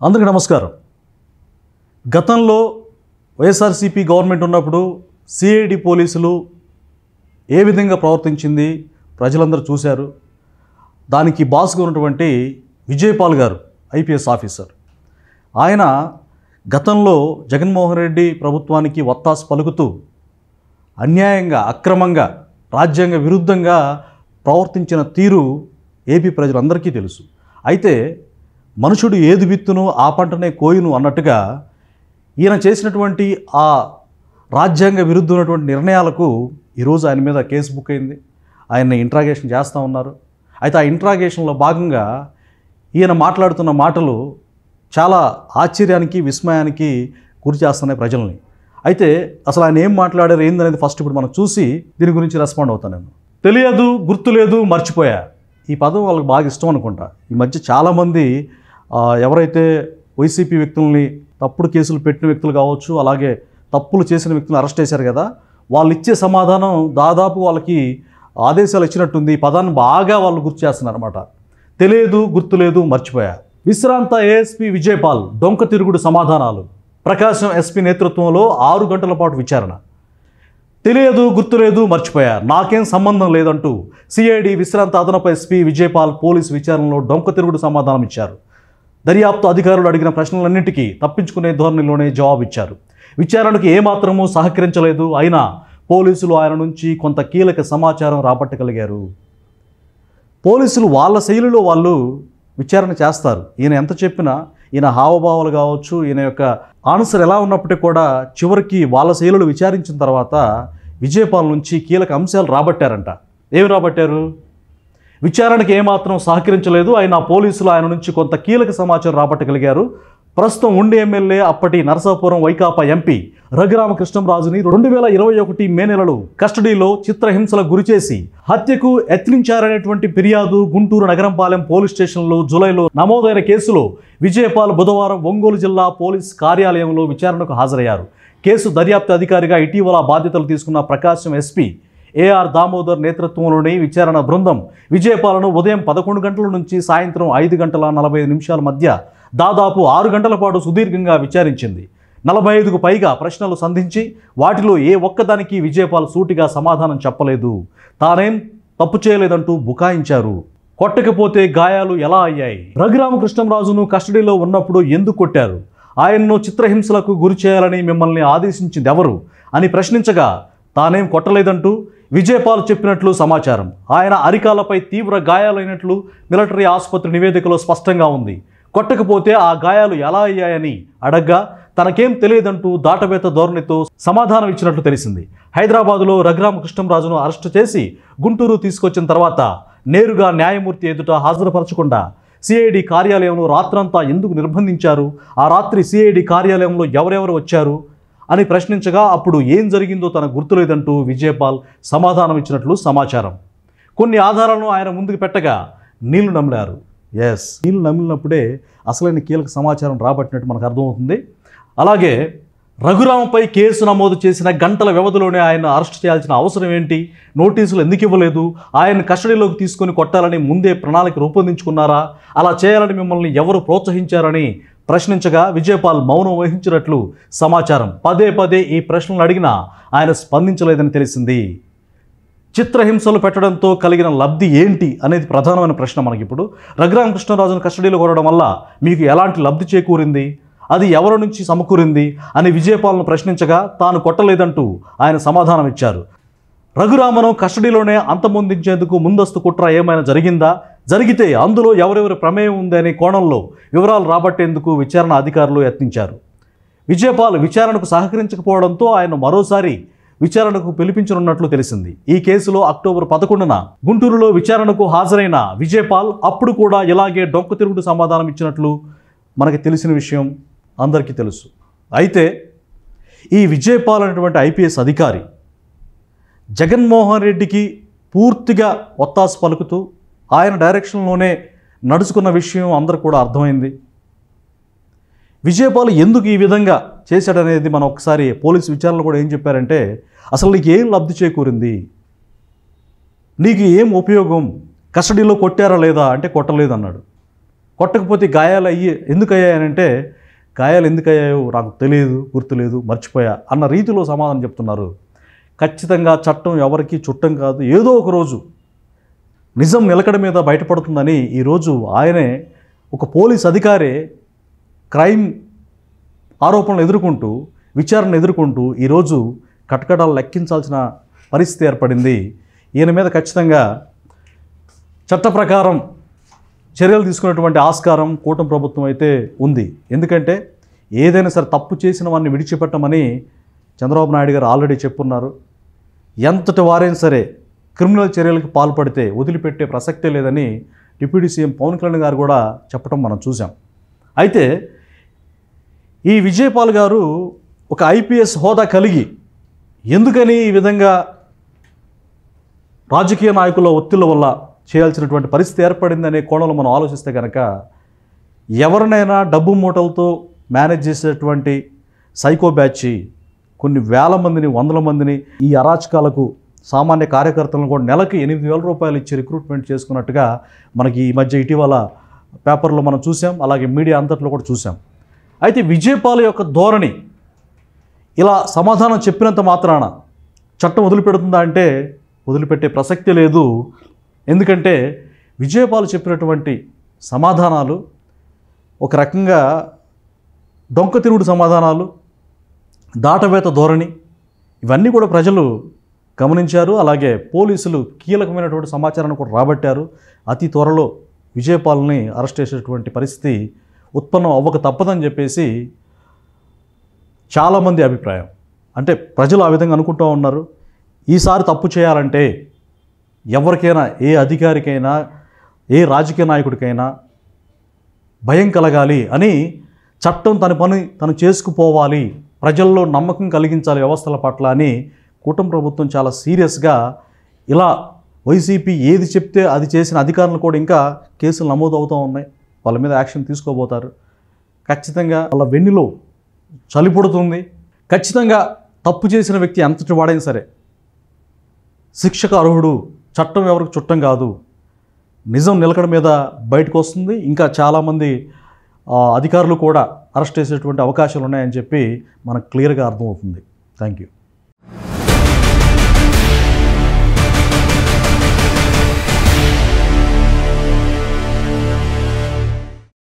అందరికీ నమస్కారం. గతంలో వైఎస్ఆర్సీపీ గవర్నమెంట్ ఉన్నప్పుడు సిఐడి పోలీసులు ఏ విధంగా ప్రవర్తించింది ప్రజలందరూ చూశారు. దానికి బాస్గా ఉన్నటువంటి విజయపాల్ గారు ఐపీఎస్ ఆఫీసర్, ఆయన గతంలో జగన్మోహన్ రెడ్డి ప్రభుత్వానికి వత్తాసు పలుకుతూ అన్యాయంగా, అక్రమంగా, రాజ్యాంగ విరుద్ధంగా ప్రవర్తించిన తీరు ఏపీ ప్రజలందరికీ తెలుసు. అయితే మనుషుడు ఏది విత్తును ఆ పంటనే కోయును అన్నట్టుగా ఈయన చేసినటువంటి ఆ రాజ్యాంగ విరుద్ధమైనటువంటి నిర్ణయాలకు ఈరోజు ఆయన మీద కేసు బుక్ అయింది. ఆయన్ని ఇంట్రాగేషన్ చేస్తూ ఉన్నారు. అయితే ఆ ఇంట్రాగేషన్లో భాగంగా ఈయన మాట్లాడుతున్న మాటలు చాలా ఆశ్చర్యానికి, విస్మయానికి గురి చేస్తున్నాయి ప్రజల్ని. అయితే అసలు ఆయన ఏం మాట్లాడారు ఏందనేది ఫస్ట్ ఇప్పుడు మనం చూసి దీని గురించి రెస్పాండ్ అవుతాను. నేను తెలియదు, గుర్తులేదు, మర్చిపోయా, ఈ పదం వాళ్ళకి బాగా ఇష్టం అనుకుంటా. ఈ మధ్య చాలామంది ఎవరైతే వైసీపీ వ్యక్తుల్ని తప్పుడు కేసులు పెట్టిన వ్యక్తులు కావచ్చు, అలాగే తప్పులు చేసిన వ్యక్తులను అరెస్ట్ చేశారు కదా, వాళ్ళు ఇచ్చే సమాధానం దాదాపు వాళ్ళకి ఆదేశాలు ఇచ్చినట్టుంది. ఈ పదాన్ని బాగా వాళ్ళు గుర్తు చేస్తున్నారు అనమాట. తెలియదు, గుర్తులేదు, మర్చిపోయా. విశ్రాంత ఏఎస్పీ విజయపాల్ డొంక తిరుగుడు సమాధానాలు. ప్రకాశం ఎస్పీ నేతృత్వంలో 6 గంటల పాటు విచారణ. తెలియదు, గుర్తులేదు, మర్చిపోయా, నాకేం సంబంధం లేదంటూ సిఐడి విశ్రాంత అదనపు ఎస్పీ విజయపాల్ పోలీసు విచారణలో డొంక తిరుగుడు సమాధానం ఇచ్చారు. దర్యాప్తు అధికారులు అడిగిన ప్రశ్నలన్నింటికీ తప్పించుకునే ధోరణిలోనే జవాబు ఇచ్చారు. విచారణకు ఏమాత్రమూ సహకరించలేదు. అయినా పోలీసులు ఆయన నుంచి కొంత కీలక సమాచారం రాబట్టగలిగారు. పోలీసులు వాళ్ళ శైలిలో వాళ్ళు విచారణ చేస్తారు. ఈయన ఎంత చెప్పినా, ఈయన హావభావాలు కావచ్చు, ఈయన యొక్క ఆన్సర్ ఎలా ఉన్నప్పటికీ కూడా చివరికి వాళ్ళ శైలులు విచారించిన తర్వాత విజయపాల్ నుంచి కీలక అంశాలు రాబట్టారంట. ఏమి రాబట్టారు? విచారణకు ఏమాత్రం సహకరించలేదు. అయినా పోలీసులు ఆయన నుంచి కొంత కీలక సమాచారం రాబట్టగలిగారు. ప్రస్తుతం ఉండి ఎమ్మెల్యే, అప్పటి నరసాపురం వైకాపా ఎంపీ రఘురామకృష్ణంరాజుని 2021 మే నెలలో కస్టడీలో చిత్రహింసలకు గురిచేసి హత్యకు యత్నించారనేటువంటి ఫిర్యాదు గుంటూరు నగరంపాలెం పోలీస్ స్టేషన్లో జూలైలో నమోదైన కేసులో విజయపాల్ బుధవారం ఒంగోలు జిల్లా పోలీస్ కార్యాలయంలో విచారణకు హాజరయ్యారు. కేసు దర్యాప్తు అధికారిగా ఇటీవల బాధ్యతలు తీసుకున్న ప్రకాశం ఎస్పీ ఏఆర్ దామోదర్ నేతృత్వంలోని విచారణ బృందం విజయపాల్ను ఉదయం 11 గంటల నుంచి సాయంత్రం 5:45 మధ్య దాదాపు 6 గంటల పాటు సుదీర్ఘంగా విచారించింది. 45కు పైగా ప్రశ్నలు సంధించి వాటిలో ఏ ఒక్కదానికి విజయపాల్ సూటిగా సమాధానం చెప్పలేదు. తానేం తప్పు చేయలేదంటూ బుకాయించారు. కొట్టకపోతే గాయాలు ఎలా అయ్యాయి? రఘురామకృష్ణంరాజును కస్టడీలో ఉన్నప్పుడు ఎందుకు కొట్టారు? ఆయన్ను చిత్రహింసలకు గురి చేయాలని మిమ్మల్ని ఆదేశించింది ఎవరు అని ప్రశ్నించగా తానేం కొట్టలేదంటూ విజయపాల్ చెప్పినట్లు సమాచారం. ఆయన అరికాలపై తీవ్ర గాయాలైనట్లు మిలిటరీ ఆసుపత్రి నివేదికలో స్పష్టంగా ఉంది. కొట్టకపోతే ఆ గాయాలు ఎలా అయ్యాయని అడగ్గా తనకేం తెలియదంటూ దాటవేత ధోరణితో సమాధానం ఇచ్చినట్లు తెలిసింది. హైదరాబాదులో రఘురామకృష్ణంరాజును అరెస్టు చేసి గుంటూరు తీసుకొచ్చిన తర్వాత నేరుగా న్యాయమూర్తి ఎదుట హాజరుపరచకుండా సిఐడి కార్యాలయంలో రాత్రంతా ఎందుకు నిర్బంధించారు? ఆ రాత్రి సిఐడి కార్యాలయంలో ఎవరెవరు వచ్చారు అని ప్రశ్నించగా అప్పుడు ఏం జరిగిందో తనకు గుర్తులేదంటూ విజయపాల్ సమాధానం ఇచ్చినట్లు సమాచారం. కొన్ని ఆధారాలను ఆయన ముందుకు పెట్టగా నీళ్లు నమిలారు. నీళ్లు నమిలినప్పుడే అసలైన కీలక సమాచారం రాబట్టినట్టు మనకు అర్థమవుతుంది. అలాగే రఘురామపై కేసు నమోదు చేసిన గంటల వ్యవధిలోనే ఆయన అరెస్ట్ చేయాల్సిన అవసరం ఏంటి? నోటీసులు ఎందుకు ఇవ్వలేదు? ఆయన కస్టడీలోకి తీసుకొని కొట్టాలని ముందే ప్రణాళిక రూపొందించుకున్నారా? అలా చేయాలని మిమ్మల్ని ఎవరు ప్రోత్సహించారని ప్రశ్నించగా విజయపాల్ మౌనం వహించినట్లు సమాచారం. పదే పదే ఈ ప్రశ్నలు అడిగినా ఆయన స్పందించలేదని తెలిసింది. చిత్రహింసలు పెట్టడంతో కలిగిన లబ్ధి ఏంటి అనేది ప్రధానమైన ప్రశ్న మనకిప్పుడు. రఘురామకృష్ణంరాజును కస్టడీలో కొనడం వల్ల మీకు ఎలాంటి లబ్ధి చేకూరింది? అది ఎవరి నుంచి సమకూరింది అని విజయపాల్ను ప్రశ్నించగా తాను కొట్టలేదంటూ ఆయన సమాధానం ఇచ్చారు. రఘురామను కస్టడీలోనే అంతమొందించేందుకు ముందస్తు కుట్ర ఏమైనా జరిగిందా? జరిగితే అందులో ఎవరెవరి ప్రమేయం ఉందనే కోణంలో వివరాలు రాబట్టేందుకు విచారణ అధికారులు యత్నించారు. విజయపాల్ విచారణకు సహకరించకపోవడంతో ఆయన మరోసారి విచారణకు పిలిపించనున్నట్లు తెలిసింది. ఈ కేసులో అక్టోబర్ 11న గుంటూరులో విచారణకు హాజరైన విజయపాల్ అప్పుడు కూడా ఇలాగే డొంక తిరుగుడు సమాధానం ఇచ్చినట్లు మనకి తెలిసిన విషయం అందరికీ తెలుసు. అయితే ఈ విజయపాల్ అనేటువంటి ఐపీఎస్ అధికారి జగన్మోహన్ రెడ్డికి పూర్తిగా ఒత్తాసు పలుకుతూ ఆయన డైరెక్షన్లోనే నడుచుకున్న విషయం అందరూ కూడా అర్థమైంది. విజయపాల్ ఎందుకు ఈ విధంగా చేశాడనేది మనం ఒకసారి పోలీసు విచారణలో కూడా ఏం చెప్పారంటే, అసలు నీకు ఏం లబ్ధి చేకూరింది, నీకు ఏం ఉపయోగం, కస్టడీలో కొట్టారా లేదా అంటే కొట్టలేదు అన్నాడు. కొట్టకపోతే గాయాలు ఎందుకు అయ్యాయనంటే గాయాలు ఎందుకు అయ్యాయో నాకు తెలియదు, గుర్తులేదు, మర్చిపోయా అన్న రీతిలో సమాధానం చెప్తున్నారు. ఖచ్చితంగా చట్టం ఎవరికి చుట్టం కాదు. ఏదో ఒక రోజు నిజం నిలకడ మీద బయటపడుతుందని ఈరోజు ఆయనే ఒక పోలీస్ అధికారే క్రైమ్ ఆరోపణలు ఎదుర్కొంటూ, విచారణ ఎదుర్కొంటూ ఈరోజు కటకటాలు లెక్కించాల్సిన పరిస్థితి ఏర్పడింది. ఈయన మీద ఖచ్చితంగా చట్ట ప్రకారం చర్యలు తీసుకునేటువంటి ఆస్కారం కూటమి ప్రభుత్వం అయితే ఉంది. ఎందుకంటే ఏదైనా సరే తప్పు చేసిన వారిని విడిచిపెట్టమని చంద్రబాబు నాయుడు గారు ఆల్రెడీ చెప్పున్నారు. ఎంతటి వారైనా సరే క్రిమినల్ చర్యలకు పాల్పడితే వదిలిపెట్టే ప్రసక్తే లేదని డిప్యూటీ సీఎం పవన్ కళ్యాణ్ గారు కూడా చెప్పడం మనం చూసాం. అయితే ఈ విజయపాల్ గారు ఒక ఐపీఎస్ హోదా కలిగి ఎందుకని ఈ విధంగా రాజకీయ నాయకుల ఒత్తిళ్ల వల్ల చేయాల్సినటువంటి పరిస్థితి ఏర్పడిందనే కోణంలో మనం ఆలోచిస్తే కనుక ఎవరినైనా డబ్బు మూటలతో మేనేజ్ చేసేటువంటి సైకో బ్యాచ్ కొన్ని వేల మందిని, వందల మందిని ఈ అరాచకాలకు సామాన్య కార్యకర్తలను కూడా నెలకి 8,000 రూపాయలు ఇచ్చి రిక్రూట్మెంట్ చేసుకున్నట్టుగా మనకి ఈ మధ్య ఇటీవల పేపర్లో మనం చూసాం, అలాగే మీడియా అంతట్లో కూడా చూసాం. అయితే విజయపాల్ యొక్క ధోరణి ఇలా సమాధానం చెప్పినంత మాత్రాన చట్టం వదిలిపెడుతుందా అంటే వదిలిపెట్టే ప్రసక్తి లేదు. ఎందుకంటే విజయపాల్ చెప్పినటువంటి సమాధానాలు ఒక రకంగా డొంక తిరుగుడు సమాధానాలు, దాటవేత ధోరణి, ఇవన్నీ కూడా ప్రజలు గమనించారు. అలాగే పోలీసులు కీలకమైనటువంటి సమాచారాన్ని కూడా రాబట్టారు. అతి త్వరలో విజయపాల్ని అరెస్ట్ చేసేటువంటి పరిస్థితి ఉత్పన్నం అవ్వక తప్పదని చెప్పేసి చాలామంది అభిప్రాయం. అంటే ప్రజలు ఆ విధంగా అనుకుంటూ ఉన్నారు. ఈసారి తప్పు చేయాలంటే ఎవరికైనా, ఏ అధికారికైనా, ఏ రాజకీయ నాయకుడికైనా భయం కలగాలి అని చట్టం తన పని తను చేసుకుపోవాలి, ప్రజల్లో నమ్మకం కలిగించాలి వ్యవస్థల పట్ల అని కూటమి ప్రభుత్వం చాలా సీరియస్గా ఇలా వైసీపీ ఏది చెప్తే అది చేసిన అధికారులు కూడా ఇంకా కేసులు నమోదు అవుతూ ఉన్నాయి. వాళ్ళ మీద యాక్షన్ తీసుకోబోతారు. ఖచ్చితంగా వాళ్ళ వెన్నులో చలి పుడుతుంది. ఖచ్చితంగా తప్పు చేసిన వ్యక్తి ఎంతటి వాడైనా సరే శిక్షకు అర్హుడు. చట్టం ఎవరికి చుట్టం కాదు. నిజం నిలకడ మీద బయటకు వస్తుంది. ఇంకా చాలామంది అధికారులు కూడా అరెస్ట్ చేసేటువంటి అవకాశాలు ఉన్నాయని చెప్పి మనకు క్లియర్గా అర్థమవుతుంది. Thank you.